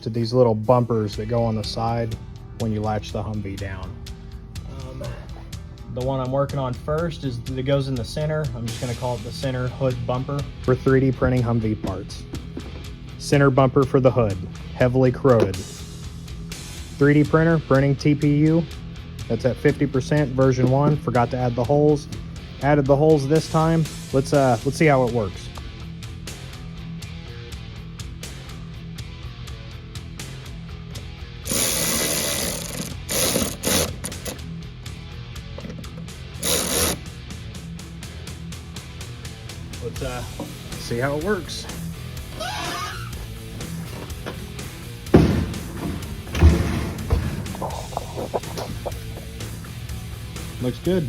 to these little bumpers that go on the side when you latch the Humvee down. The one I'm working on first is that goes in the center. I'm just going to call it the center hood bumper for 3D printing Humvee parts. Center bumper for the hood, heavily corroded. 3D printer, printing TPU. That's at 50%, version 1. Forgot to add the holes. Added the holes this time. Let's see how it works. Let's see how it works. Looks good.